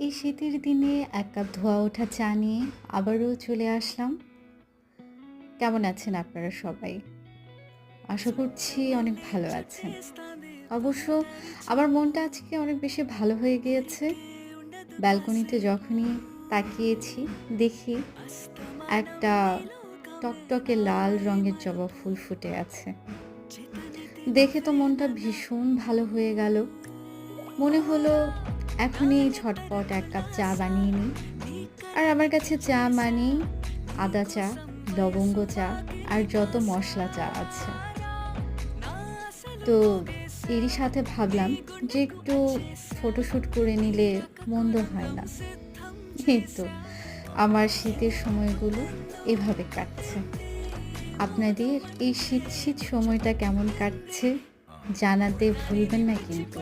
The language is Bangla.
এই শীতের দিনে ১ কাপ ধোয়া ওঠা চা নিয়ে আবারও চলে আসলাম। কেমন আছেন আপনারা সবাই? আশা করছি অনেক ভালো আছেন। অবশ্য আমার মনটা আজকে অনেক বেশি ভালো হয়ে গিয়েছে। ব্যালকনিতে যখনই তাকিয়েছি দেখি একটা টকটকে লাল রঙের জবা ফুল ফুটে আছে। দেখে তো মনটা ভীষণ ভালো হয়ে গেল। মনে হলো এখনই ঝটপট ১ কাপ চা বানিয়ে নিই। আর আমার কাছে চা মানেই আদা চা, লবঙ্গ চা আর যত মসলা চা আছে। তো এরই সাথে ভাবলাম যে একটু ফটোশুট করে নিলে মন্দ হয় না। এই তো আমার শীতের সময়গুলো এভাবে কাটছে। আপনাদের এই শীত সময়টা কেমন কাটছে জানাতে ভুলবেন না কিন্তু।